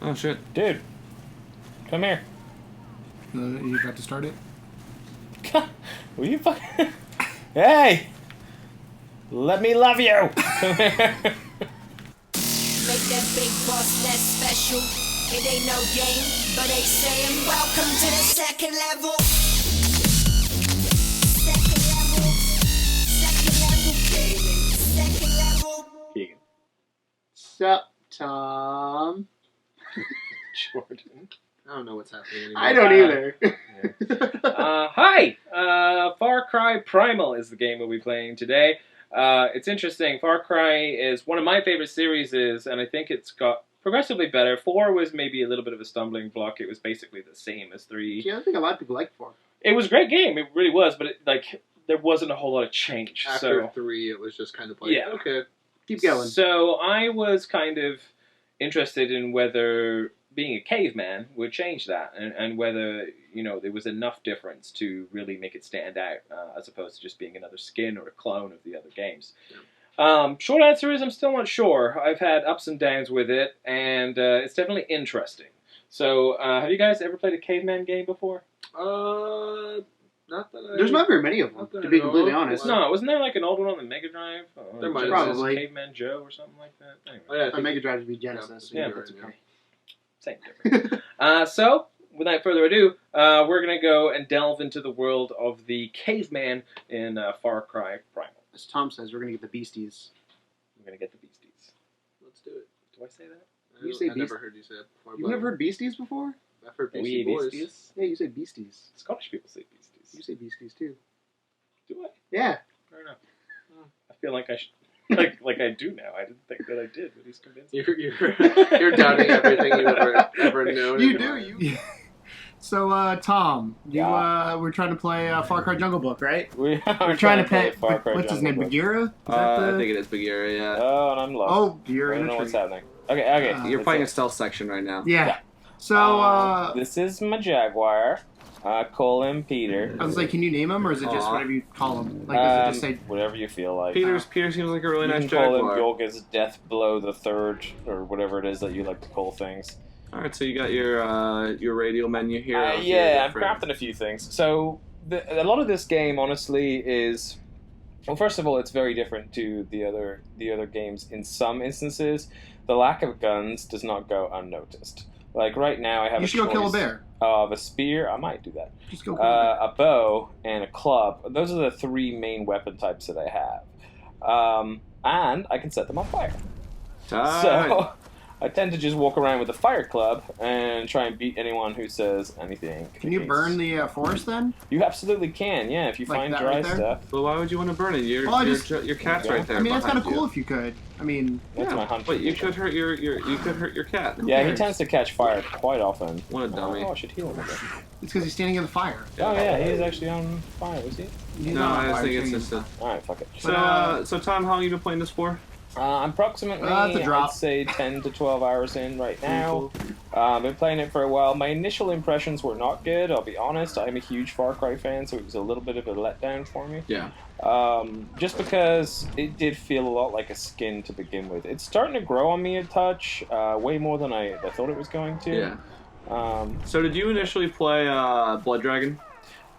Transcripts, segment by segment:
Oh shit. Dude, come here. You about to start it? Will you fucking... Hey! Let me love you! Come here. Make that big boss less special. It ain't no game, but they saying welcome to the second level. Second level. Second level gaming. Second level. Keegan. Sup, Tom? Jordan. I don't know what's happening anymore. I don't either. Hi! Far Cry Primal is the game we'll be playing today. It's interesting. Far Cry is one of my favorite series, and I think it's got progressively better. 4 was maybe a little bit of a stumbling block. It was basically the same as 3. Yeah, I think a lot of people like 4. It was a great game. It really was, but there wasn't a whole lot of change. After 3, it was just kind of like, Yeah. okay. Keep going. So I was kind of interested in whether being a caveman would change that, and whether there was enough difference to really make it stand out, as opposed to just being another skin or a clone of the other games. Yeah. Short answer is I'm still not sure. I've had ups and downs with it, and it's definitely interesting. So have you guys ever played a caveman game before? Not that I... There's not very many of them, to be completely honest. No, wasn't there like an old one on the Mega Drive? There might probably. Caveman Joe or something like that. Anyway. Oh, yeah, I On think Mega Drive would be Genesis. Yeah, that's right, okay. Same difference. So, without further ado, we're going to go and delve into the world of the caveman in Far Cry Primal. As Tom says, we're going to get the beasties. We're going to get the beasties. Let's do it. Do I say that? You say I beast- never heard you say it before. You've never heard beasties before? I've heard We Beastie Boys. beasties? Yeah, you say beasties. Scottish people say You beasties. say beasties too. Do I? Yeah. I don't know. I feel like I should. Like I do now. I didn't think that I did, but he's convinced me. You're doubting everything you've ever known. You in do, your life. you. Yeah. So, Tom, Yeah. we're trying to play Far Cry Jungle Book, right? We're We're trying to play pay. Far Cry What's his Jungle name? Book. Bagheera? Is that I the... think it is Bagheera, yeah. Oh, and I'm lost. Oh, I you're in don't the know what's tree. happening. Okay. You're that's playing it. a stealth section right now. Yeah. So, This is my Jaguar. Call him Peter. I was like, can you name him, or is it just Aw. whatever you call him? Like, does it just say? Whatever you feel like. Peter seems like a really You nice can call him Jaguar. Yorga's Death Blow the Third, or whatever it is that you like to call things. Alright, so you got your radial menu here. of your Yeah, I'm different- crafting a few things. So, a lot of this game, honestly, is... Well, first of all, it's very different to the other games in some instances. The lack of guns does not go unnoticed. Like, right now, I have You should go kill a bear. of a spear. I might do that. Just go kill a bear. A bow, and a club. Those are the 3 main weapon types that I have. And I can set them on fire. Time. So, I tend to just walk around with a fire club and try and beat anyone who says anything. Can you burn the forest then? You absolutely can, yeah, if you Like find that dry right there? stuff. Well, why would you want to burn it? Your Well, I just- your cat's Yeah. right there. I mean, that's kind of behind cool you. if you could. I mean, That's Yeah, my hunch. but you could hurt your cat. Yeah, he cares? tends to catch fire quite often. What a dummy. Oh, I should heal him a bit. it's because he's standing in the fire. Oh yeah, he's actually on fire, was he? He's No, not on I fire, think he's it's standing just in a... Alright, fuck it. So Tom, how long have you been playing this for? Approximately, that's a drop. I'd say 10 to 12 hours in right now. I've been playing it for a while. My initial impressions were not good, I'll be honest. I'm a huge Far Cry fan, so it was a little bit of a letdown for me. Yeah. Just because it did feel a lot like a skin to begin with. It's starting to grow on me a touch, way more than I thought it was going to. Yeah. So did you initially play Blood Dragon?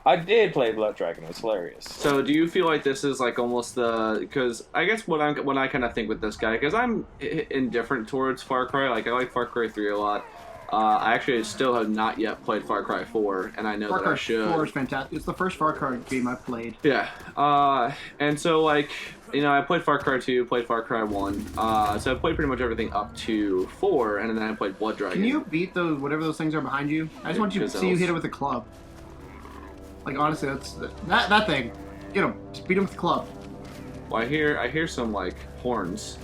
I did play Blood Dragon. It was hilarious. So do you feel like this is like almost the... Because I guess what I kind of think with this guy, because I'm indifferent towards Far Cry. Like, I like Far Cry 3 a lot. I actually still have not yet played Far Cry 4, and I know Far that Cry I should. 4 is fantastic. It's the first Far Cry game I've played. Yeah. And so, like, I played Far Cry 2, played Far Cry 1. So I played pretty much everything up to 4, and then I played Blood Dragon. Can you beat those, whatever those things are behind you? I just want you to see you hit it with a club. Like, honestly, that's that thing. Get him. Just beat him with the club. Well, I hear some, like, horns.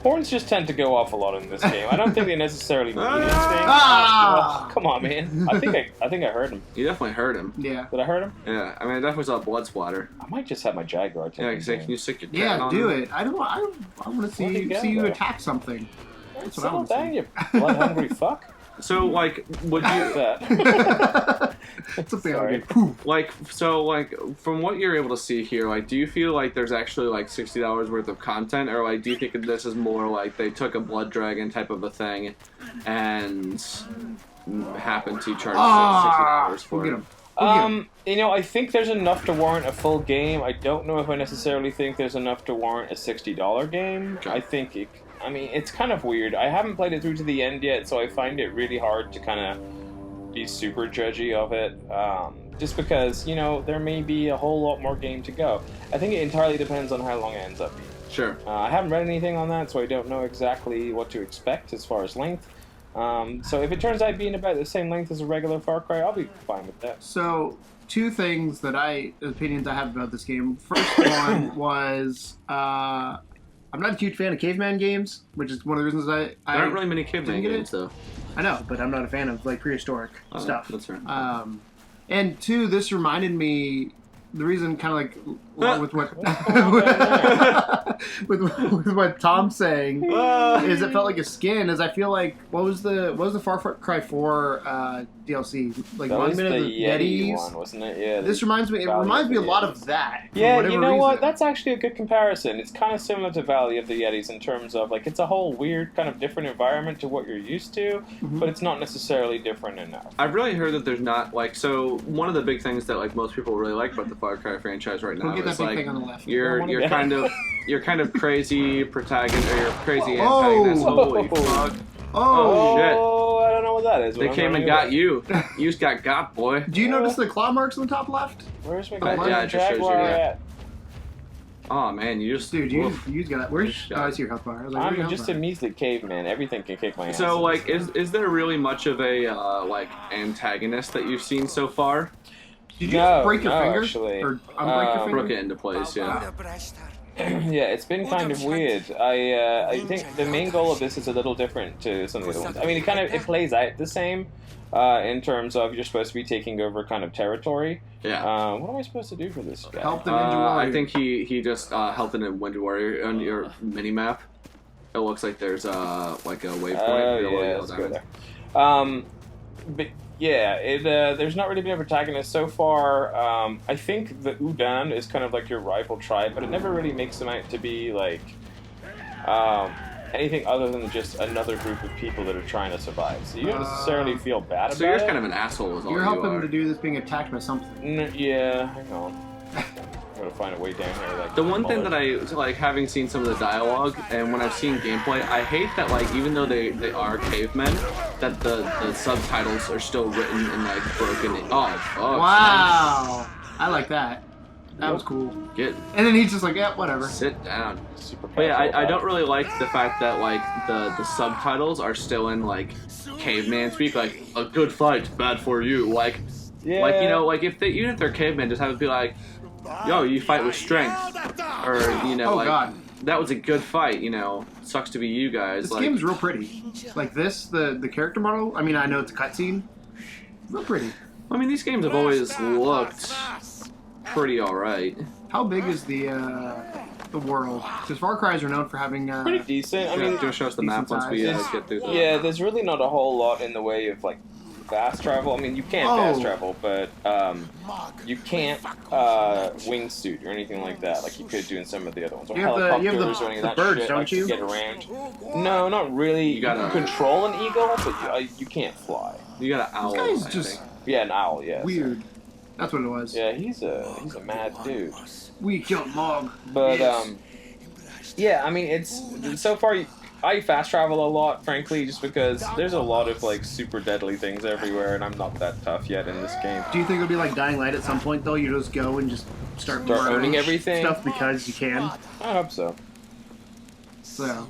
Horns just tend to go off a lot in this game. I don't think they necessarily mean anything. Ah! Oh, come on, man. I think I heard him. You definitely heard him. Yeah. Did I hurt him? Yeah, I mean, I definitely saw blood splatter. I might just have my Jaguar take Yeah, him say, down. can you stick your cat Yeah, on do him? it. I want to see Where'd he you go, see you though? attack something. That's what I Settle want to down, see. you blood-hungry fuck. So like, would you That. It's a Sorry. failure. like? So like, from what you're able to see here, like, do you feel like there's actually like $60 worth of content, or like, do you think this is more like they took a Blood Dragon type of a thing and happened to charge $60 for We'll get it? him. I think there's enough to warrant a full game. I don't know if I necessarily think there's enough to warrant a $60 game. Okay. I think it's kind of weird. I haven't played it through to the end yet, so I find it really hard to kind of be super judgy of it. Just because, there may be a whole lot more game to go. I think it entirely depends on how long it ends up being. Sure. I haven't read anything on that, so I don't know exactly what to expect as far as length. So if it turns out being about the same length as a regular Far Cry, I'll be fine with that. So, two opinions I have about this game. First one was, I'm not a huge fan of caveman games, which is one of the reasons There aren't really many caveman didn't get games, though. I know, but I'm not a fan of like prehistoric stuff. That's right. And two, this reminded me. The reason, kind of like, along with what with what Tom's saying, is it felt like a skin. As I feel like, what was the Far Cry 4 DLC? Like That was Monument the of the Yeti Yetis. one, wasn't it? Yeah. This reminds me. It Valley reminds of me a the lot Yetis. of that. for Yeah, whatever you know what? reason. That's actually a good comparison. It's kind of similar to Valley of the Yetis in terms of, like, it's a whole weird kind of different environment to what you're used to, but it's not necessarily different enough. I've really heard that there's not like so. One of the big things that like most people really like about the Far Cry franchise right Go now get that is big like thing on the left. you're kind of crazy protagonist or you're crazy Oh. antagonist. Holy fuck! Oh, shit. Oh, I don't know what that is. They but I'm came not and gonna got you. You just got boy. do you notice the claw marks on the top left? Where's my Yeah, goddamn it just shows you Jaguar that. at? Oh man, you just Dude, you got it. Where's Yeah. I see your health bar. I was like, where's your I'm health just bar? a measly caveman. Everything can kick my ass. so like is there really much of a like antagonist that you've seen so far? Did you No, just break your no, finger? actually. Or unbreak your finger? Broke it into place, yeah. Yeah, it's been kind of weird. I think the main goal of this is a little different to some of the other ones. I mean, it plays out the same in terms of you're supposed to be taking over kind of territory. Yeah. What am I supposed to do for this guy? Help the Ninja Warrior. I think he just helped in a Ninja Warrior on your mini map. It looks like there's like a waypoint. Oh yellow yeah, let's go diamond. there. But yeah, there's not really been a protagonist so far. I think the Udan is kind of like your rival tribe, but it never really makes them out to be like anything other than just another group of people that are trying to survive. So you don't necessarily feel bad about So you're it. kind of an asshole, is all You're you helping are. to do this being attacked by something. Yeah, hang on. Gotta find a way down here. Like The one thing mullet. that I like, having seen some of the dialogue and when I've seen gameplay, I hate that like even though they are cavemen, that the subtitles are still written in like broken. Oh fuck! Wow. I like that. That was cool. Get And then he's just like, yeah, whatever. sit down. Super But yeah, casual I about don't it. really like the fact that like the subtitles are still in like caveman speak, like a good fight, bad for you, like Yeah. like like if they even if they're cavemen, just have it be like, yo, you fight with strength, or Oh, like God. that was a good fight, sucks to be you guys. This like, game's real pretty. Like this, the character model. I mean, I know it's a cutscene. Real pretty. I mean, these games have always looked pretty alright. How big is the world? Because Far Cry's are known for having. Pretty decent. I mean, Just show us the map decent once we size. get through the... yeah, there's really not a whole lot in the way of like fast travel. I mean, you can fast Oh. travel, but you can't wingsuit or anything like that, like you could do in some of the other ones. Or You have the- you have helicopters or any of the that birds, shit, don't like, you? to get around. No, not really. You gotta- can control an eagle, but you can't fly. You got an owl, This guy's I just think. Yeah, an owl. Yeah. weird. That's what it was. Yeah, he's a mad dude. We killed Mog. But yeah, I mean, it's so far. I fast travel a lot, frankly, just because there's a lot of like super deadly things everywhere, and I'm not that tough yet in this game. Do you think it'll be like Dying Light at some point though? You just go and just start Start owning murdering everything? stuff because you can. I hope so. So,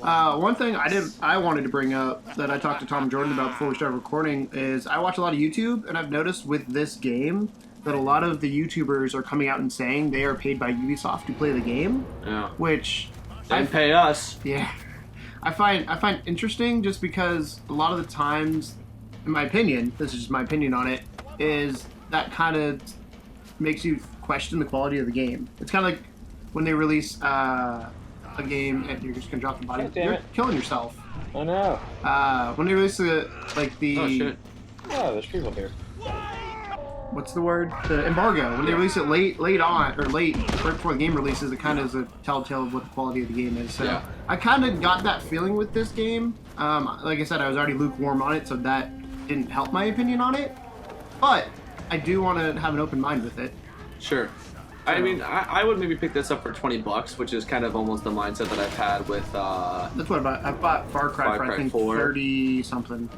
one thing I wanted to bring up that I talked to Tom Jordan about before we started recording is I watch a lot of YouTube, and I've noticed with this game that a lot of the YouTubers are coming out and saying they are paid by Ubisoft to play the game, Yeah. which Didn't pay us. yeah, I find interesting just because a lot of the times, in my opinion, this is just my opinion on it, is that kind of makes you question the quality of the game. It's kind of like when they release a game and you're just gonna drop the body, God damn you're it. killing yourself. Oh no. When they release the Oh shit. Oh, there's people here. what's the word? The embargo. When they release it late on or late right before the game releases, it kind of is a telltale of what the quality of the game is. So Yeah. I kind of got that feeling with this game. Like I said, I was already lukewarm on it, so that didn't help my opinion on it. But I do want to have an open mind with it. Sure. I mean, I would maybe pick this up for $20, which is kind of almost the mindset that I've had with. That's what I bought Far Cry Far for Cry I think 4. 30 something.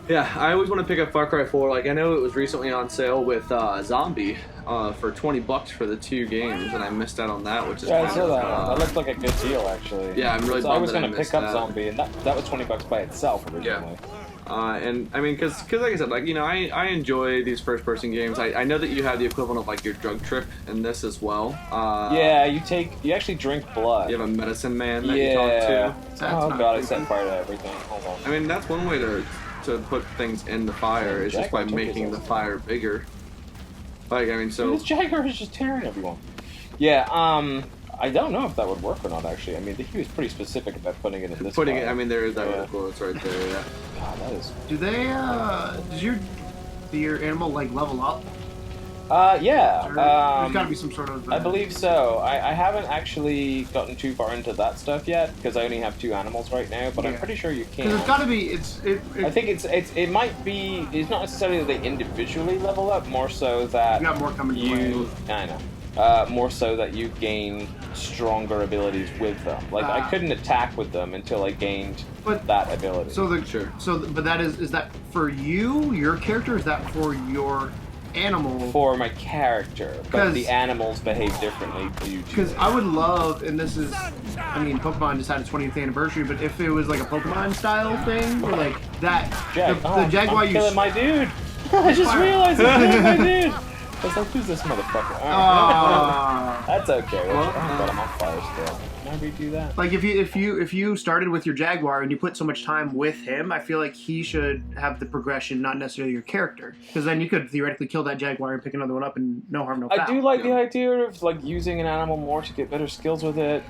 Yeah, I always want to pick up Far Cry 4. Like, I know it was recently on sale with Zombie for $20 for the 2 games, and I missed out on that, which is Yeah, I kind saw of, that. That looked like a good deal, actually. Yeah, I'm really So I bummed was that I going to missed pick up that. Zombie, and that was $20 by itself originally. And I mean, because like I said, like, you know, I enjoy these first-person games. I know that you have the equivalent of like your drug trip in this as well. Yeah, you actually drink blood. You have a medicine man that you talk to. That's Oh not god, I creepy. set fire to everything. Hold on. I mean, that's one way to put things in the fire is just by Jaguar took making his the fire bigger. Like, I mean, so This Jaguar is just tearing everyone. Yeah, I don't know if that would work or not, actually. I mean, he was pretty specific about putting it in this putting it. file. I mean, there is that Yeah. little quotes right there. Yeah. God, that is... Do they, does your animal, like, level up? Yeah. Or there's gotta be some sort of... I believe so. I haven't actually gotten too far into that stuff yet, because I only have 2 animals right now, but I'm Yeah. pretty sure you Because can. it's gotta be, I think it might be, it's not necessarily that they individually level up, more so that you got more coming to you, play. I know, more so that you gain stronger abilities with them. Like, I couldn't attack with them until I gained But- that ability. So the Sure. but that is that for you, your character, or is that for your animal? for my character, but 'Cause- the animals behave differently due to Because it. I would love, and this is, I mean, Pokemon just had its 20th anniversary, but if it was like a Pokemon style thing, where like that, the Jaguar I'm you. killing my dude. I just Fire. realized I'm killing my dude. I was like, who's this motherfucker? Aw. That's okay. Well, But I'm on fire still. Can I redo that? Like if you started with your Jaguar and you put so much time with him, I feel like he should have the progression, not necessarily your character, because then you could theoretically kill that Jaguar and pick another one up and no harm, no foul. I do like the Yeah. idea of like using an animal more to get better skills with it.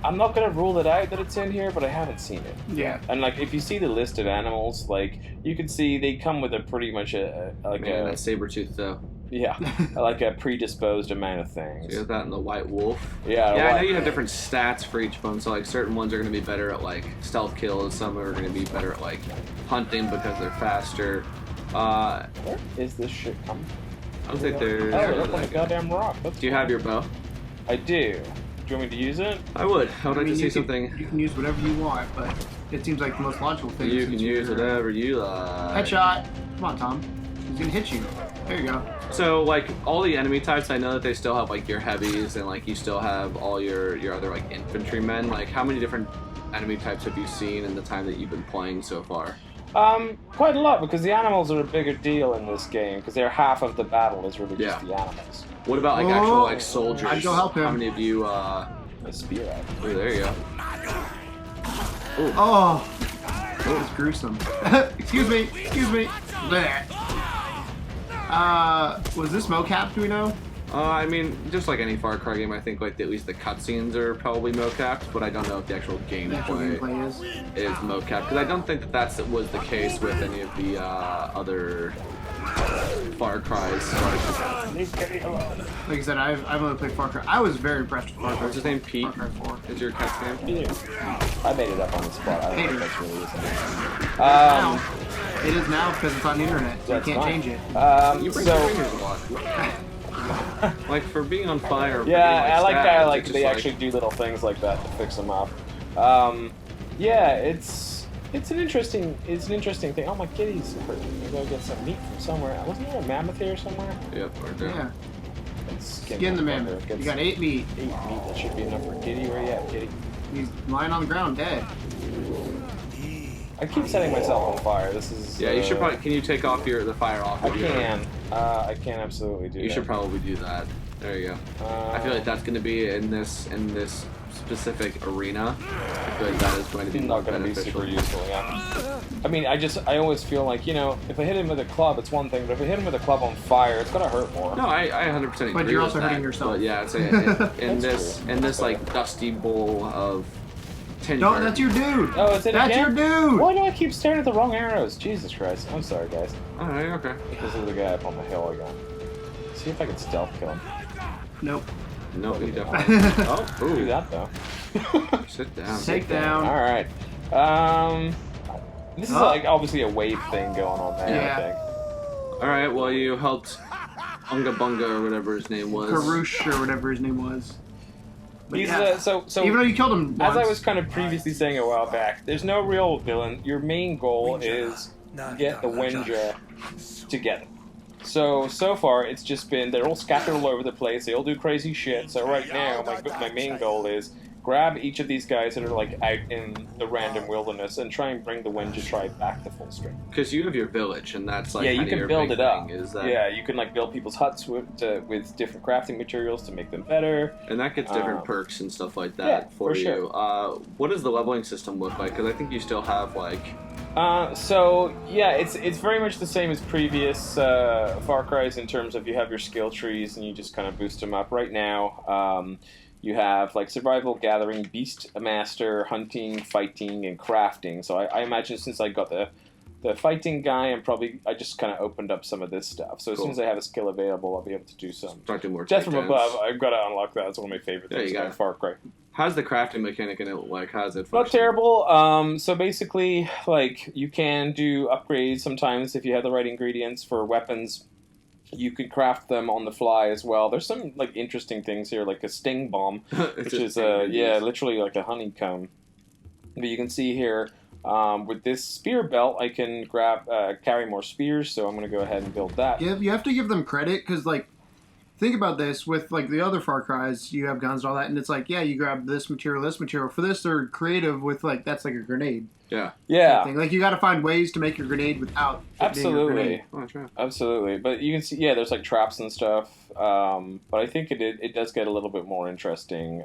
I'm not gonna rule it out that it's in here, but I haven't seen it. Yeah. And like, if you see the list of animals, like you can see they come with a pretty much like Man, a that saber tooth though. yeah, like a predisposed amount of things. You have that in the white wolf. Yeah, Yeah, I know like- you have different stats for each one. So like certain ones are going to be better at like stealth kills. Some are going to be better at like hunting because they're faster. Where is this shit coming I don't think they're. from? Oh, look on the goddamn rock. That's Do you have your bow? I do. Do you want me to use it? I would. I would like to see you something. You can use whatever you want, but it seems like the most logical thing. You since can use you're- whatever you like. Headshot. Come on, Tom. He's gonna hit you. There you go. So like all the enemy types, I know that they still have like your heavies and like you still have all your other like infantrymen. Like how many different enemy types have you seen in the time that you've been playing so far? Quite a lot, because the animals are a bigger deal in this game, because they're half of the battle is really just Yeah. the animals. What about like Oh, actual like soldiers? I'd go help him. How many of you? A spear out. Oh, there you go. Oh, that was gruesome. Excuse me. Blech. Was this mocap? Do we know? I mean, just like any Far Cry game, I think like at least the cutscenes are probably mocapped, but I don't know if the actual The actual gameplay gameplay is. is mocapped because I don't think that was the case with any of the other Far Cries. Like I said, I've only played Far Cry. I was very impressed with Far Cry. What's his name? Pete? Far Cry 4. Is your cat's name? Yeah. I made it up on the spot. I don't know if that's really is. Now, it is now because it's on the internet, so you That's can't fine. change it. You break your fingers a lot. Like for being on fire. for Yeah, being, I like stabbed, how like it's they just, actually do little things like that to fix them up. Yeah, it's an interesting thing. Oh, my kitty's hurt. I'm gonna go get some meat from somewhere. Wasn't there a mammoth here somewhere? Yep, right there. Yeah. Let's Skin the mammoth. Get You got 8 meat. 8 meat. That should be enough for kitty. Where you at, kitty? He's lying on the ground dead. I keep setting myself on fire. This is. Yeah, you should probably. Can you take off the fire off? I of your- can. I can absolutely do You that. should probably do that. There you go. I feel like that's going to be in this specific arena. I feel like that is going to be more not going to be beneficial. super useful. Yeah. I mean, I always feel like, you know, if I hit him with a club, it's one thing, but if I hit him with a club on fire, it's gonna hurt more. No, I 100% agree. But you're also with hurting that. yourself. But yeah, it's in this like dusty bowl of tin. No, that's your dude. Oh, is it That's again? your dude. Why do I keep staring at the wrong arrows? Jesus Christ. I'm sorry, guys. Alright, okay. This is the guy up on the hill again. See if I can stealth kill him. Nope. No, you definitely. Oh, Do ooh. that, though. Sit down. Take down. Alright. This is like obviously a wave thing going on there, Yeah. I think. Alright, well, you helped Unga Bunga or whatever his name was. Karush or whatever his name was. But He's, yeah. so Even though you killed him once. as I was kind of previously saying a while back, there's no real villain. Your main goal is get the Wenja together. So far, it's just been, they're all scattered all over the place, they all do crazy shit, so right now, my main goal is grab each of these guys that are like out in the random wilderness and try and bring the Wenja tribe back to full strength. Because you have your village, and that's like Yeah, you kinda can your build big it up. thing, is that, Yeah, you can like build people's huts with different crafting materials to make them better. and that gets different perks and stuff like that yeah, for for you. sure. What does the leveling system look like? Because I think you still have like. So yeah, it's very much the same as previous Far Cry's in terms of you have your skill trees and you just kind of boost them up. Right now, you have like survival, gathering, beast master, hunting, fighting, and crafting. So I imagine since I got the fighting guy, I just kind of opened up some of this stuff. So as soon as I have a skill available, I'll be able to do some. Start doing more Death from takedowns. above, I've got to unlock that. It's one of my favorite Yeah, you things got about it. Far Cry. How's the crafting mechanic in it like? How's it Not function? terrible. So basically, like, you can do upgrades sometimes if you have the right ingredients for weapons. You can craft them on the fly as well. There's some like interesting things here, like a sting bomb, which is literally like a honeycomb. But you can see here with this spear belt, I can carry more spears. So I'm going to go ahead and build that. You have to give them credit, because, like, think about this. With, like, the other Far Cry's, you have guns and all that, and it's like, yeah, you grab this material. For this, they're creative with, like, that's like a grenade. Yeah. Thing. Like, you got to find ways to make your grenade without it being a Absolutely. grenade. Oh, that's right. Absolutely, but you can see, yeah, there's like traps and stuff. But I think it does get a little bit more interesting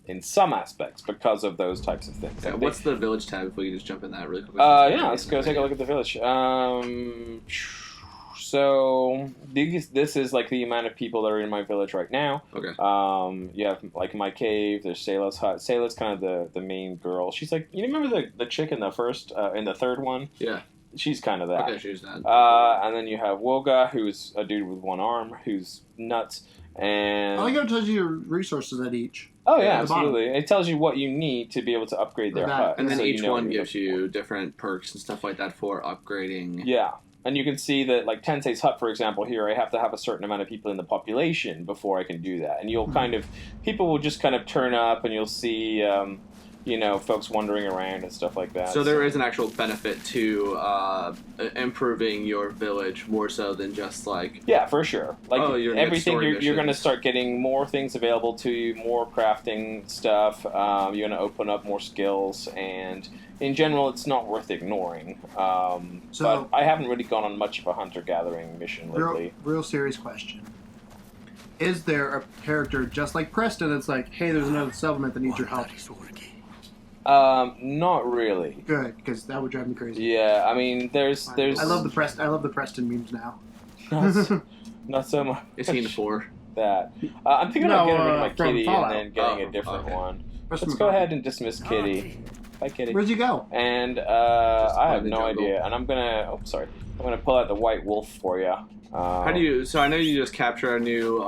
in some aspects because of those types of things. Yeah, Like what's the village tab? If we can just jump in that really quick. yeah, let's go take a look at the village. So this is like the amount of people that are in my village right now. Okay. You have like my cave. There's Sayla's hut. Sayla's kind of the main girl. She's like, you remember the chick in the third one? Yeah. She's kind of that. Okay, she's that. And then you have Woga, who's a dude with one arm, who's nuts. And I like how it tells you your resources at each. oh yeah, at the bottom. absolutely. It tells you what you need to be able to upgrade their That- hut. And then so each you know one what you're gives looking you different perks and stuff like that for upgrading. for. Yeah. And you can see that, like, Tensei's hut, for example, here, I have to have a certain amount of people in the population before I can do that. And you'll people will just kind of turn up and you'll see, folks wandering around and stuff like that. So there is an actual benefit to improving your village more so than just like. Yeah, for sure. Like you're gonna get everything, story you're going to missions. start getting more things available to you, more crafting stuff. You're going to open up more skills, and in general, it's not worth ignoring. But I haven't really gone on much of a hunter-gathering mission lately. Real serious question. Is there a character just like Preston that's like, hey, there's another settlement that needs your help? Not really. Good, because that would drive me crazy. Yeah, I mean, there's. I love the Preston memes now. Not so much. Is he in 4? That. I'm thinking about getting rid of my from kitty Fallout. and then getting Oh, a different okay. one. Preston Let's go McCarthy. ahead and dismiss Kitty. Bye, Kitty. Where'd you go? And I have the no jungle. idea. And I'm gonna. Oh, sorry. I'm gonna pull out the white wolf for you. How do you? So I know you just capture a new.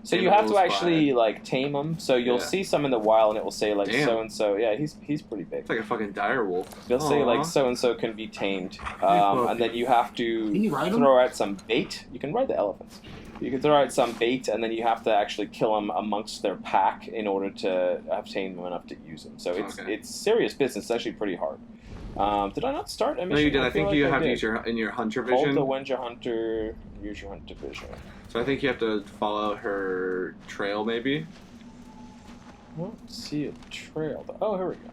So you have to animals actually by- like tame them. So you'll Yeah. see some in the wild, and it will say like Damn. so and so. Yeah, he's pretty big. It's like a fucking dire wolf. They'll say Aw. like so and so can be tamed, puppy. and then you have to Can you ride 'em? throw out some bait. You can ride the elephants. You can throw out some bait, and then you have to actually kill them amongst their pack in order to obtain them enough to use them. So Okay. it's serious business. It's actually pretty hard. Did I not start a mission? No, you did. I feel think like you I have to did. use your hunter Hold vision. the Wenja Hunter. Use your hunter vision. So I think you have to follow her trail, maybe. I don't see a trail. Oh, here we go.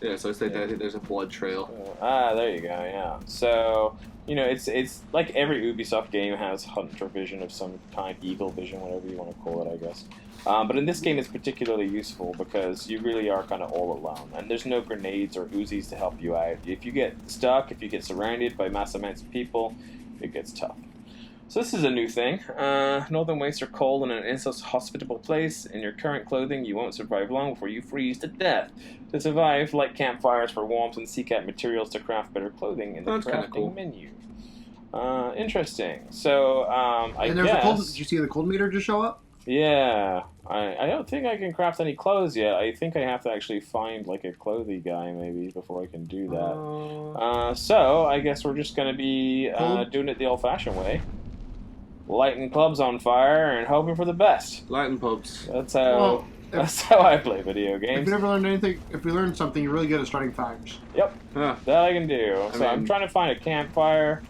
Yeah, so it's like I think there's a blood trail. There you go. Yeah. So it's like every Ubisoft game has hunter vision of some kind, eagle vision, whatever you want to call it, I guess. But in this game, it's particularly useful because you really are kind of all alone, and there's no grenades or Uzis to help you out. If you get stuck, if you get surrounded by mass amounts of people, it gets tough. So this is a new thing. Northern wastes are cold and an inhospitable place. In your current clothing, you won't survive long before you freeze to death. To survive, light campfires for warmth and seek out materials to craft better clothing in the crafting menu. Interesting. So, I And there's guess... a cold. Did you see the cold meter just show up? Yeah. I don't think I can craft any clothes yet. I think I have to actually find, like, a clothy guy, maybe, before I can do that. So, I guess we're just going to be doing it the old-fashioned way. Lighting clubs on fire and hoping for the best. Lighting pubs. That's how I play video games. If you never learned anything, if you learned something, you're really good at starting fires. Yep, that I can do. So I'm mean, trying to find a campfire.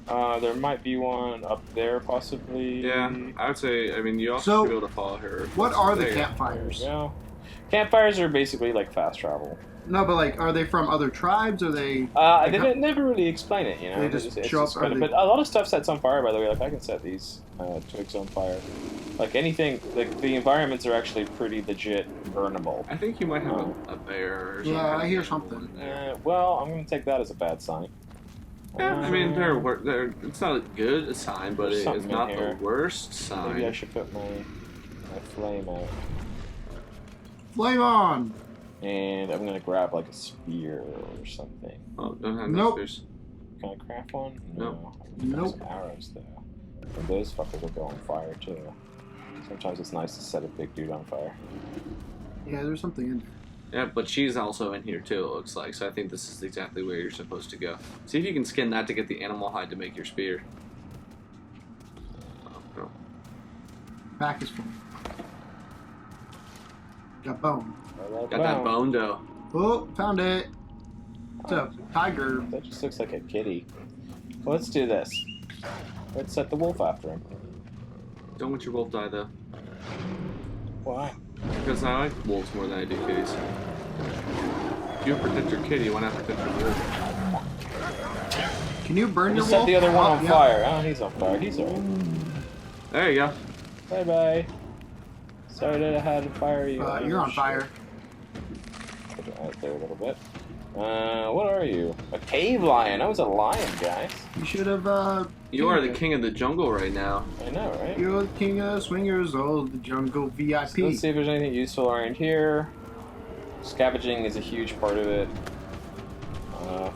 There might be one up there, possibly. Yeah, I would say. I mean, you also should be able to follow her. What are the campfires? Yeah, campfires are basically like fast travel. No, but like, are they from other tribes? Are they? They didn't never really explain it. You know, They just show up. But a lot of stuff sets on fire. By the way, like I can set these twigs on fire. Like anything, like the environments are actually pretty legit burnable. I think you might have a bear or something. Yeah, I hear something. Well, I'm going to take that as a bad sign. Yeah, I mean, it's not a good sign, but it is not the worst sign. Maybe I should put my flame out. Flame on! And I'm going to grab like a spear or something. Oh, don't have Nope. spears. Can I craft one? No. Nope. Some arrows though. And those fuckers will go on fire too. Sometimes it's nice to set a big dude on fire. Yeah, there's something in there. Yeah, but she's also in here too, it looks like. So I think this is exactly where you're supposed to go. See if you can skin that to get the animal hide to make your spear. Oh, no. Back is full. Got bone. Got that bone dough. Oh, found it. It's a tiger. That just looks like a kitty. Well, let's do this. Let's set the wolf after him. Don't want your wolf die though. Why? Because I like wolves more than I do kitties. If you protect your kitty, why not protect your wolf? Can you burn your Just wolf? set the other one on yeah. fire. Oh, he's on fire. He's alright. There you go. Bye bye. Sorry that I had to fire you. You're on fire. Put it out there a little bit. What are you? A cave lion. I was a lion, guys. You should have, You are the king of the jungle right now. I know, right? You're the king of swingers, the jungle VIP. So let's see if there's anything useful around here. Scavenging is a huge part of it.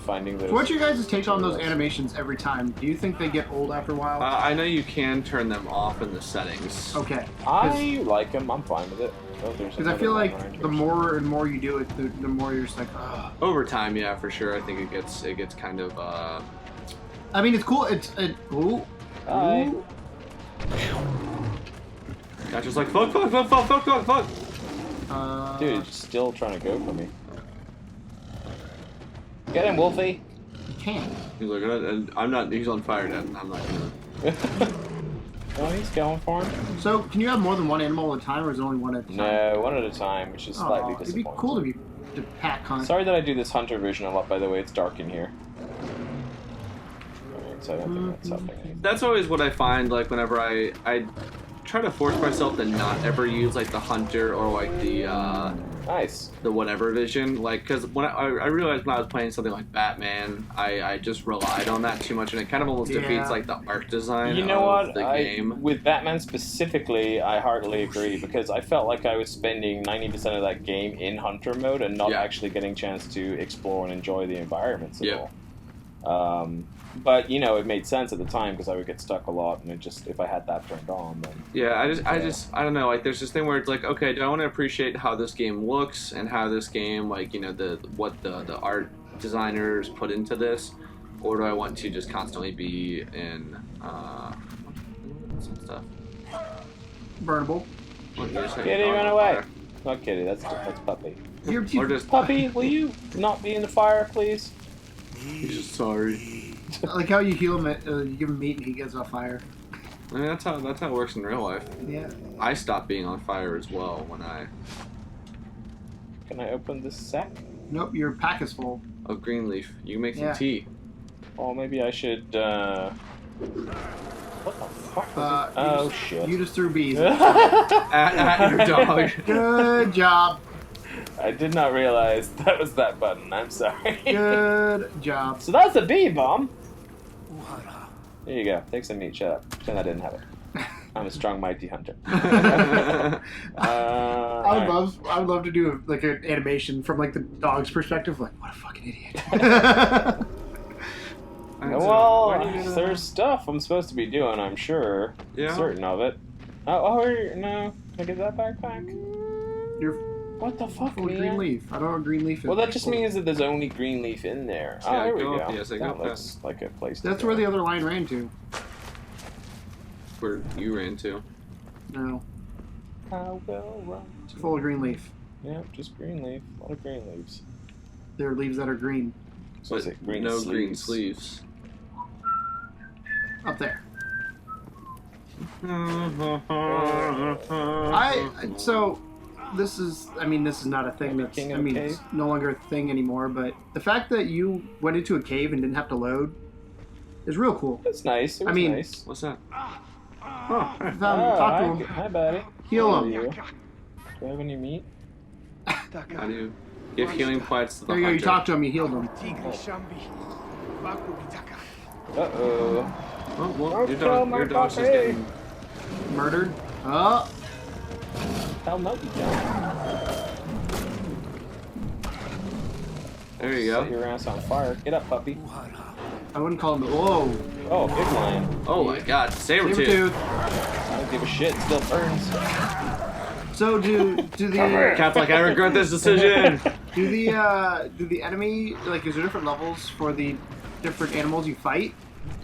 Finding those. So what's your guys' take on those animations every time? Do you think they get old after a while? I know you can turn them off in the settings. Okay. I like them. I'm fine with it. Because I feel like the more and more you do it, the more you're just like, ugh. Over time, yeah, for sure. I think it gets kind of. I mean, it's cool. Ooh. Hi. Ooh. That's just like fuck. Dude, it's still trying to go for me. Get him, Wolfie. You can't. He's like, I'm not. He's on fire, Dad. I'm not gonna. Oh, he's going for him. So, can you have more than one animal at a time, or is it only one at a time? No, one at a time, which is slightly It'd disappointing. be cool to pack hunt. Sorry that I do this hunter vision a lot, by the way. It's dark in here. Alright, so I don't think that's helping anything. That's always what I find. Like whenever I try to force myself to not ever use like the hunter or like the Nice. the whatever vision, like because when I realized when I was playing something like Batman, I just relied on that too much, and it kind of almost defeats like the art design. You know of what? The game. With Batman specifically, I heartily agree because I felt like I was spending 90% of that game in hunter mode and not actually getting a chance to explore and enjoy the environments at all. But you know, it made sense at the time because I would get stuck a lot, and it just if I had that turned on, then I don't know. Like, there's this thing where it's like, okay, do I want to appreciate how this game looks and how this game, like, you know, what the art designers put into this, or do I want to just constantly be in some stuff? Burnable. Kitty, run away! Not Kitty, that's Puppy. Or just Puppy, will you not be in the fire, please? He's just sorry. I like how you heal him, you give him meat and he gets on fire. I mean, that's how it works in real life. Yeah. I stopped being on fire as well when I. Can I open this sack? Nope, your pack is full. of green leaf. You can make some Yeah. tea. Oh, maybe I should. What the fuck? Was it? You Oh just, shit! You just threw bees. At your dog. Good job. I did not realize that was that button. I'm sorry. Good job. So that's a bee bomb. There you go. Take some meat. Shut up. Pretend I didn't have it. I'm a strong, mighty hunter. I Alright. would love to do like an animation from like the dog's perspective. Like, what a fucking idiot. Well, Why do you do that? there's stuff I'm supposed to be doing, I'm sure. Yeah. Certain of it. No. Can I get that backpack? You're What the fuck, full of man? green leaf. I don't know what green leaf is. Well, that just means that there's only green leaf in there. Oh, Yeah, here we go go. up, yes, I go that looks past. like a place to That's go. where the other line ran to. Where you ran to. No, I will run. it's full of green leaf. Yeah, just green leaf. A lot of green leaves. There are leaves that are green. So is But it green no sleeves? green sleeves. Up there. So this is not a thing that's King of the it's cave? no longer a thing anymore, but the fact that you went into a cave and didn't have to load is real cool. It's nice. It was nice. What's that? Oh, Oh, talk to him. hi, buddy. Heal How are him. you? Do I have any meat? How do you give healing points to the There you go, you hunter? talked to him, you healed him. Uh-oh. Oh, well, Don't your kill my dog's just puppy. getting... Murdered. Oh, Hell no, you don't. There you Set go. your ass on fire. Get up, puppy. I wouldn't call him the. Whoa. Oh, big lion. Oh my god, Sabretooth. Sabretooth. I don't give a shit. It still burns. So do the Cat's like, I regret this decision. do the enemy, like, is there different levels for the different animals you fight?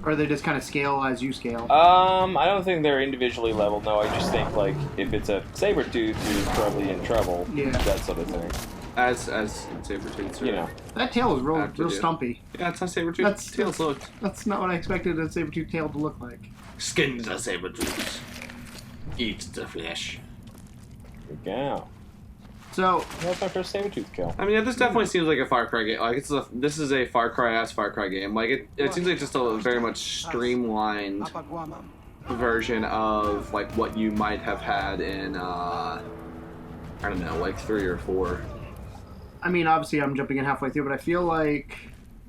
Or they just kind of scale as you scale? I don't think they're individually leveled. No, I just think like if it's a saber tooth, you're probably in trouble. Yeah. That sort of thing. As Sabretooths are. You know. That tail is real Have to do. stumpy. Yeah, it's how Sabretooth That's- tails looked. That's not what I expected a saber-tooth tail to look like. Skin the Sabretooths. Eat the flesh. There we go. So, That's my first saber tooth kill. I mean, yeah, this definitely seems like a Far Cry game. Like, this is a Far Cry-ass Far Cry game. Like, it seems like just a very much streamlined version of, like, what you might have had in, I don't know, like 3 or 4. I mean, obviously I'm jumping in halfway through, but I feel like,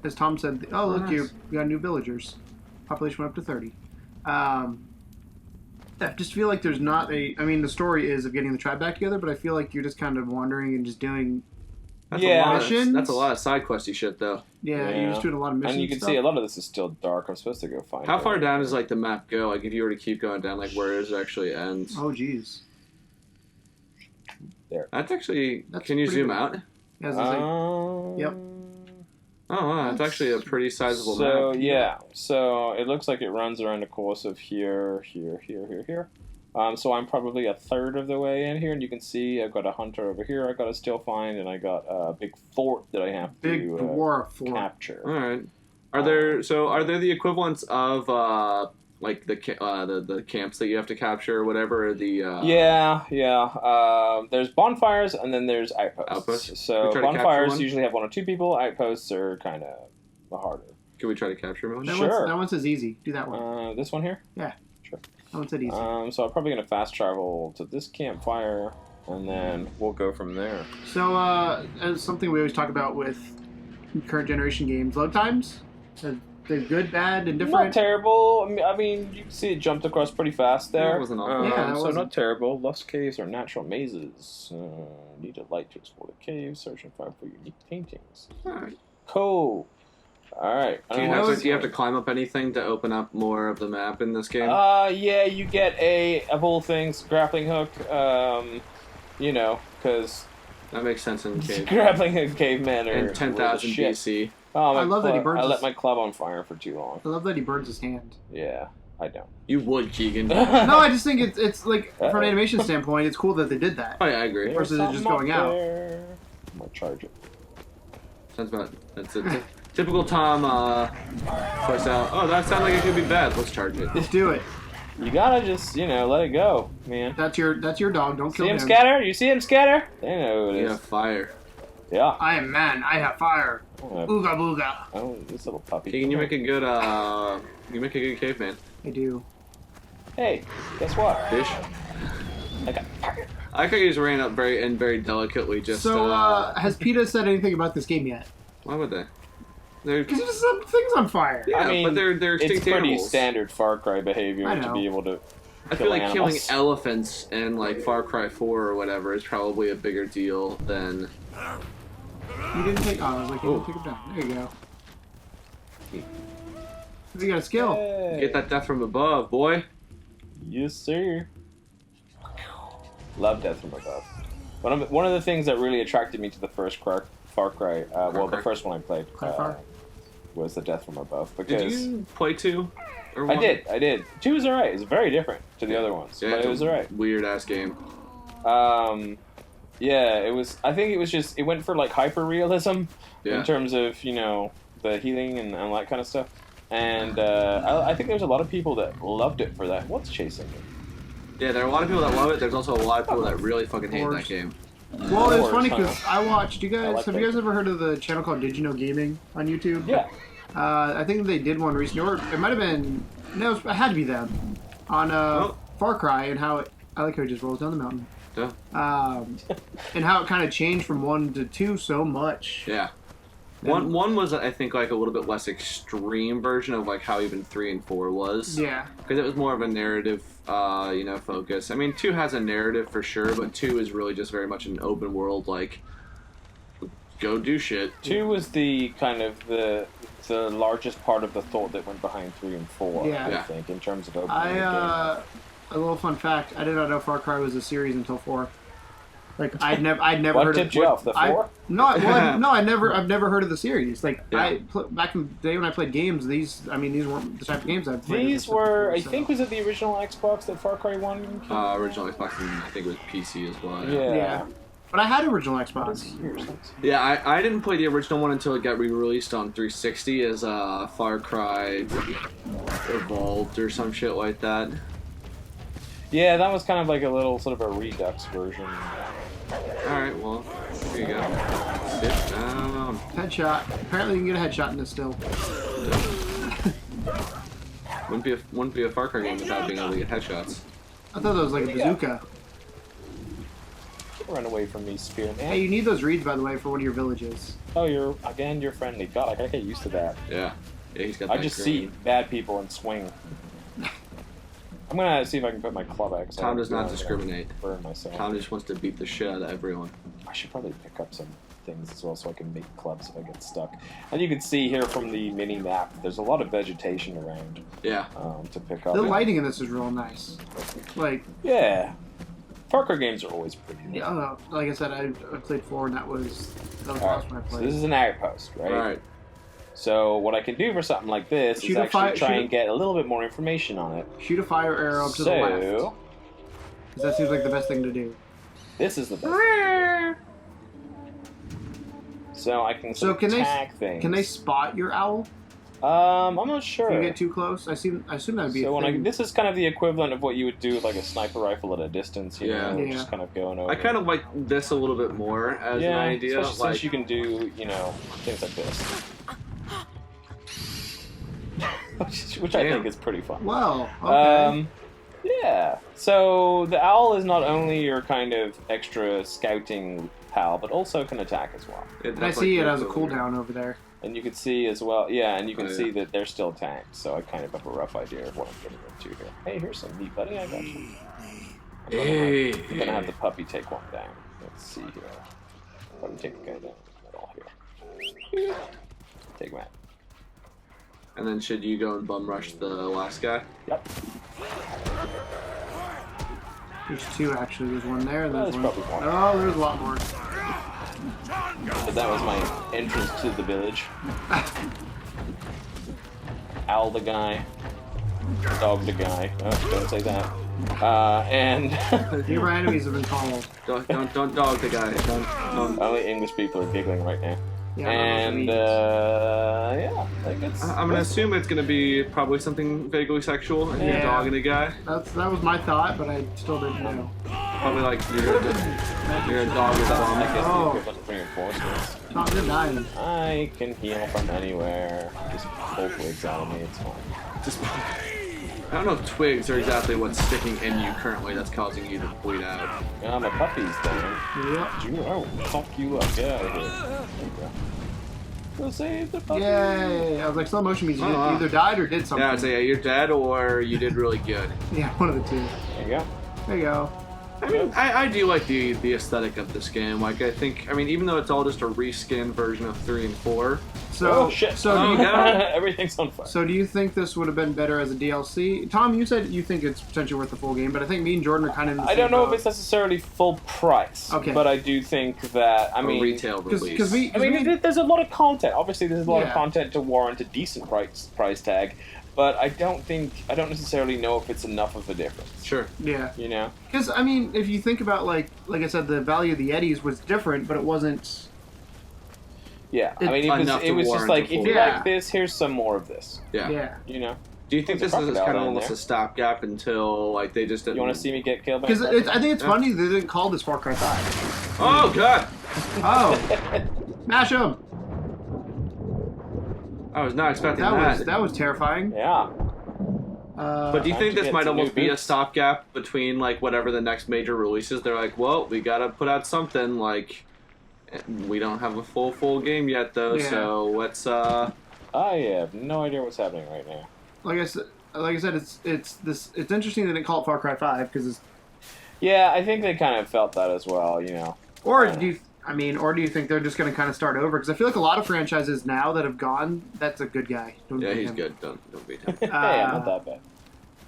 as Tom said, oh, look, nice. you got new villagers. Population went up to 30. I just feel like there's not a... I mean, the story is of getting the tribe back together, but I feel like you're just kind of wandering and just doing... That's Yeah. a lot Missions? that's a lot of side questy shit, though. Yeah, you're just doing a lot of missions And you can stuff. see a lot of this is still dark. I'm supposed to go find How it. far down does, like, the map go? Like, if you were to keep going down, like, where it actually ends? Oh, jeez. That's actually... That's can you pretty zoom big. out? Yeah, as I say, Yep. Oh, wow, that's actually a pretty sizable So map. yeah, so it looks like it runs around the course of here. So I'm probably a third of the way in here, and you can see I've got a hunter over here. I got to still find, and I got a big fort that I have big to dwarf fort. capture. All right. Are there the equivalents of like the camps that you have to capture or whatever? Or the Yeah. There's bonfires, and then there's outposts. Outposts? So We try to capture bonfires one? usually have 1 or 2 people. Outposts are kind of harder. Can we try to capture one? That, Sure. that one says easy. Do that one. This one here. That one said easy. So I'm probably gonna fast travel to this campfire, and then we'll go from there. So, as something we always talk about with current generation games, load times. They're good, bad, and Not different. terrible. I mean, you can see it jumped across pretty fast there. Yeah, it wasn't awful. Yeah, it so wasn't. not terrible. Lost caves are natural mazes. Need a light to explore the caves. Search and find for unique paintings. All right. Cool. All right. Do you have to climb up anything to open up more of the map in this game? Yeah, you get of all things, grappling hook. Because That makes sense in the cave. grappling hook cavemen are In 10,000 shit. BC. Oh, I love that he burns I his- let my club on fire for too long. I love that he burns his hand. Yeah, I don't. You would, Keegan. No, I just think it's like from Uh-oh. an animation standpoint, it's cool that they did that. Oh yeah, I agree. Versus it There's just something going up out. there. I'm gonna charge it. That's a typical Tom voice out. Oh, that sounds like it could be bad. Let's charge it. Just do it. You gotta just, let it go, man. That's your dog. Don't kill See him him. scatter? You see him scatter? They know who it Yeah, is. fire. Yeah. I am man. I have fire. Ooga booga. Oh, this little puppy. Can you make a good caveman? I do. Hey, guess what? Fish. I got I could use ran up very delicately just. So, has PETA said anything about this game yet? Why would they? They're Because there's some things on fire. yeah, I mean, but they're extinct it's pretty animals. standard Far Cry behavior I to know. be able to. I feel like killing animals. elephants in like Far Cry 4 or whatever is probably a bigger deal than. You didn't take. Oh, I was like, you didn't take him down. There you go. You got a skill. Hey. Get that death from above, boy. Yes, sir. Love Death from Above. One of the things that really attracted me to the first Far Cry, the first one I played, was the Death from Above. Because Did you play 2? Or I 1? did. 2 was alright. It's very different to the other ones, Yeah, but it's it was a alright. Weird ass game. Yeah, it was. I think it was just it went for like hyper realism Yeah. in terms of the healing and all that kind of stuff. And I think there's a lot of people that loved it for that. What's chasing me? Yeah, there are a lot of people that love it. There's also a lot of people that really fucking hate that Horse. game. Well, it's Horse, funny huh? because I watched. You guys, I like have that. you guys ever heard of the channel called Did You Know Gaming on YouTube? Yeah. I think they did one recently, or it might have been. No, it had to be them on Far Cry and how I like how it just rolls down the mountain. Yeah. And how it kind of changed from 1 to 2 so much. Yeah. One was, I think, like a little bit less extreme version of like how even 3 and 4 was. Yeah. Because it was more of a narrative, focus. I mean, 2 has a narrative for sure, but 2 is really just very much an open world, like, go do shit. 2 was the kind of the largest part of the thought that went behind 3 and 4. Yeah. I Yeah. think in terms of opening the game. A little fun fact: I did not know Far Cry was a series until 4. Like I'd never What heard tipped of you off? The 4? I've never heard of the series. Like Yeah. back in the day when I played games, these weren't the type of games I played. These were, I think, was it the original Xbox that Far Cry 1 came out? Original Xbox, and I think it was PC as well. Yeah. But I had original Xbox. Yeah, I didn't play the original one until it got re-released on 360 as Far Cry Evolved or some shit like that. Yeah, that was kind of like a little sort of a Redux version. Alright, well, here you go. Sit down. Headshot. Apparently, you can get a headshot in this still. Wouldn't be a Far Cry game without being able to get headshots. I thought that was like a bazooka. Run away from me, Spearman. Hey, you need those reeds, by the way, for one of your villages. Oh, you're friendly. God, I gotta get used to that. Yeah. Yeah, he's got I that just green. see bad people and swing. I'm gonna see if I can put my club axe. Tom does not on. discriminate. Burn myself. Tom just wants to beat the shit out of everyone. I should probably pick up some things as well so I can make clubs if I get stuck. And you can see here from the mini map, there's a lot of vegetation around Yeah. to pick up. The lighting in this is real nice. Like, Yeah. Far Cry games are always pretty. yeah, like I said, I played 4, and that was the Alright, last one I so played. this is an outpost, right? Alright. So what I can do for something like this Shoot is a actually fire- try shoot a- and get a little bit more information on it. Shoot a fire arrow up to the left. 'Cause that seems like the best thing to do. This is the best. So I can So sort can of they tag things. can they spot your owl? I'm not sure. If you get too close, I assume that would be. So a when thing. this is kind of the equivalent of what you would do with like a sniper rifle at a distance, you Yeah. know, Yeah. just kind of going over. I kind of like this a little bit more as an idea. especially Like, since you can do, things like this. which I Damn. think is pretty fun. Well, okay. Yeah. So the owl is not only your kind of extra scouting pal, but also can attack as well. and I see it as a cooldown over there. And you can see as well, and you can Oh, yeah. see that they're still tanked. So I kind of have a rough idea of what I'm getting into here. Hey, here's some meat, buddy. I got you. I'm gonna have the puppy take one down. Let's see here. I'm gonna take the guy down. Not all here. Take him out. And then should you go and bum rush the last guy? Yep. There's 2 actually. There's one there. And Well, there's there's one. probably more. Oh, there's a lot more. But that was my entrance to the village. Owl the guy. Dog the guy. Oh, don't say that. And Nearby enemies have been called. Don't dog the guy. Don't. only English people are giggling right now. Yeah, I And don't know yeah, like it's. I'm gonna assume it's gonna be probably something vaguely sexual, and you're Yeah. dogging a guy. that was my thought, but I still didn't know. Probably like you're a dog with a I bum. guess Oh. the equivalent of reinforcements. Tom, you're dying. I can heal from anywhere. Just pull twigs out of me, it's fine. Just, I don't know if twigs are exactly what's sticking in you currently that's causing you to bleed out. My puppy's down. Yep. Oh, fuck you up. Get out of here. There you go. Go save the puppy. Yay! I was like, slow motion means you either died or did something. Yeah, I'd say yeah, you're dead or you did really good. Yeah, one of the two. There you go. There you go. I mean, I do like the aesthetic of this game. Like, I think, I mean, even though it's all just a reskin version of 3 and 4. So, Oh, shit. So, Oh, do you, yeah. Everything's on fire. so do you think this would have been better as a DLC? Tom, you said you think it's potentially worth the full game, but I think me and Jordan are kind of in the I don't same know if boat. it's necessarily full price. Okay. But I do think that, I mean... a retail release. Because we, I mean, there's a lot of content. Obviously, there's a lot of Yeah. content to warrant a decent price tag, but I don't necessarily know if it's enough of a difference. Sure. yeah. You know? Because I mean, if you think about like I said, the value of the Eddies was different, but it wasn't. Yeah. I It- mean, Enough it to was just warrant like, a if full you game. like this, here's some more of this. Yeah. Yeah. You know? Do you think There's this a is crocodile kind of down almost there. a stopgap until, like, they just didn't... You want to see me get killed by Because a I think it's Yeah. funny they didn't call this Far Cry 5. Oh, God! Oh, smash him! I was not expecting that. That was terrifying. Yeah. But do you Time think to this get might some almost new be a boots. stopgap between, like, whatever the next major release is? They're like, well, we gotta put out something, like... We don't have a full game yet, though, Yeah. so let's, I have no idea what's happening right now. Like I said, it's interesting they didn't call it Far Cry 5 because it's. Yeah, I think they kind of felt that as well, you know. Or do you think they're just going to kind of start over? Because I feel like a lot of franchises now that have gone, that's a good guy. Don't Yeah, beat he's him. good. Don't beat him. Hey, not that bad.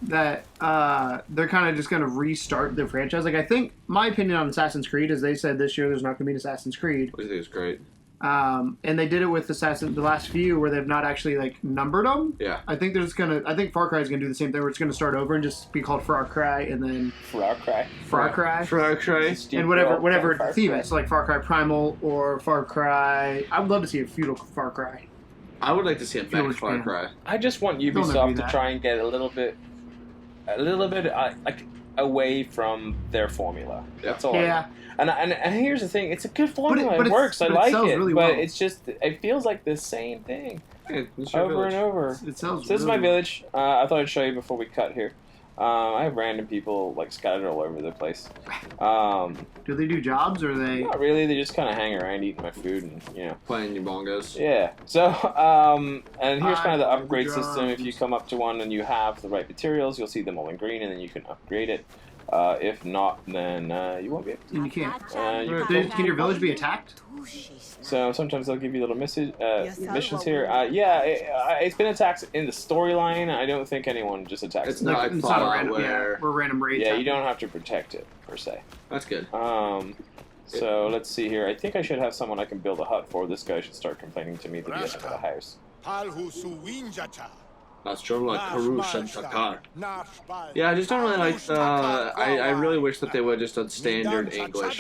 That they're kind of just going to restart their franchise. Like I think my opinion on Assassin's Creed is they said this year there's not going to be an Assassin's Creed, I think it's great. and they did it with the last few where they've not actually like numbered them. Yeah. I think Far Cry is going to do the same thing where it's going to start over and just be called Far Cry and then Far Cry. Far Cry. Far Cry. And whatever Far the theme Cry. is, like Far Cry Primal or Far Cry. I would love to see a feudal Far Cry. I would like to see a Feel mech Far Japan. Cry. I just want never do Ubisoft to that. try and get a little bit like away from their formula. That's all. Yeah. And here's the thing: it's a good formula. but it works. I it like sells it, really but well. it's just it feels like the same thing Yeah, it's your over village. and over. It sells. So this is really my village. I thought I'd show you before we cut here. I have random people like scattered all over the place. Do they do jobs or are they? Not really. They just kind of hang around eating my food and Playing your bongos. Yeah. So and here's kind of the I upgrade love system. If you jobs. come up to one and you have the right materials, you'll see them all in green, and then you can upgrade it. If not, then you won't be able to. You can't. You Can your village be attacked? So sometimes they'll give you little missions here. It's been attacked in the storyline. I don't think anyone just attacks It's it. not- It's not a Fallout random. where- We're random raid. Yeah, you don't have to protect it per se. That's good. So let's see here. I think I should have someone I can build a hut for. This guy should start complaining to me that he doesn't have a house. That's true, like Karush and Takar. Yeah, I just don't really like the... I really wish that they would just have standard English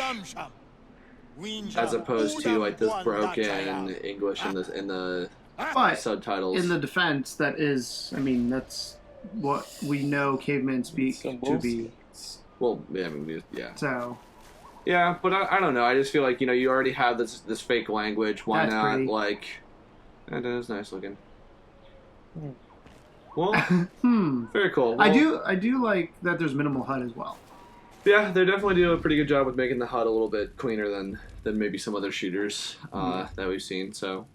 as opposed to like this broken English in the But subtitles. in the defense, that is, I mean, that's what we know cavemen speak to be. Well, yeah, I mean, yeah. So Yeah, but I don't know. I just feel like, you already have this fake language. Why That's not, pretty. like... That is nice looking. Well, very cool. I Well, do like that there's minimal HUD as well. Yeah, they definitely do a pretty good job with making the HUD a little bit cleaner than maybe some other shooters that we've seen. So,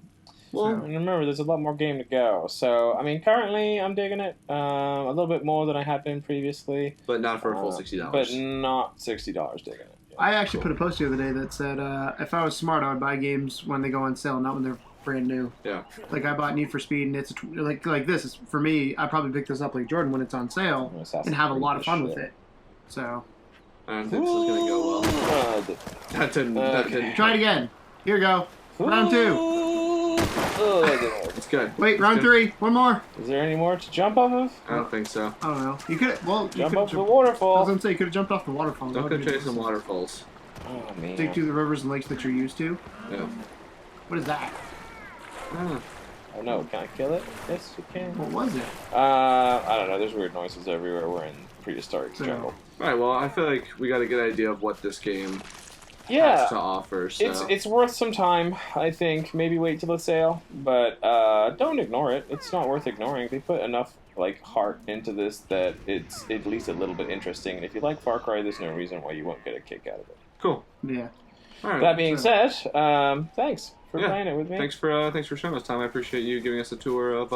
well, And remember, there's a lot more game to go. So, I mean, currently I'm digging it a little bit more than I had been previously. but not for a full $60. But not $60 digging it. Yeah. I actually put a post the other day that said if I was smart, I would buy games when they go on sale, not when they're brand new. Yeah. Like I bought Need for Speed, and it's like this is for me. I probably pick this up like Jordan when it's on sale Assassin's and have a Creed lot of this fun with shit. it. So I don't think this is gonna go well. That didn't. Okay. try it again. Here we go. Round 2. It's good. Wait, round It's good. 3. One more. Is there any more to jump off of? I don't think so. I don't know. You could you Jump could off the I was waterfall. gonna say you could have jumped off the waterfall. Don't go chasing waterfalls. Oh, man. Stick to the rivers and lakes that you're used to. Yeah. What is that? Ah, Oh no, can I kill it? Yes, you can. What was it? I don't know. There's weird noises everywhere. We're in prehistoric So- jungle. All right. Well, I feel like we got a good idea of what this game Yeah, has to offer. So. it's worth some time. I think maybe wait till the sale, but don't ignore it. It's not worth ignoring. They put enough like heart into this that it's at least a little bit interesting. And if you like Far Cry, there's no reason why you won't get a kick out of it. Cool. Yeah. All right. That being said, thanks for playing it with me. Thanks for showing us, Tom. I appreciate you giving us a tour of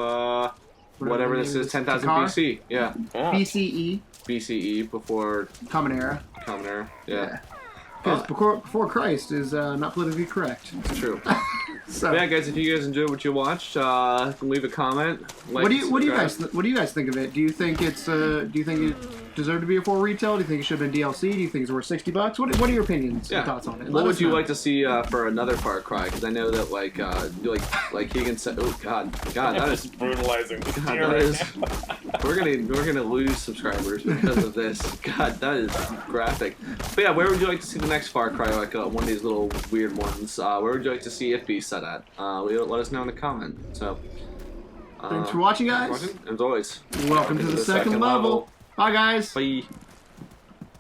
whatever this is, 10,000 Takar? BC. Yeah, Yeah. BCE, BCE before Common Era. Common Era. Yeah, Because before Christ is not politically correct. it's true. So, But yeah, guys, if you guys enjoyed what you watched, leave a comment. Like, what do you guys subscribe. think of it? Do you think it deserved to be a full retail? Do you think it should have been DLC? Do you think it's worth $60? What are your opinions and thoughts on it? What Let would us you know. like to see for another Far Cry? Because I know that like Keegan said, oh God, that is brutalizing the God, deer that right is now. we're gonna lose subscribers because of this. God, that is graphic. But yeah, where would you like to see the next Far Cry? Like one of these little weird ones. Where would you like to see it be set at? Let us know in the comment. So. Thanks for watching, guys. As always. Welcome to the second level. Bye, guys. Bye.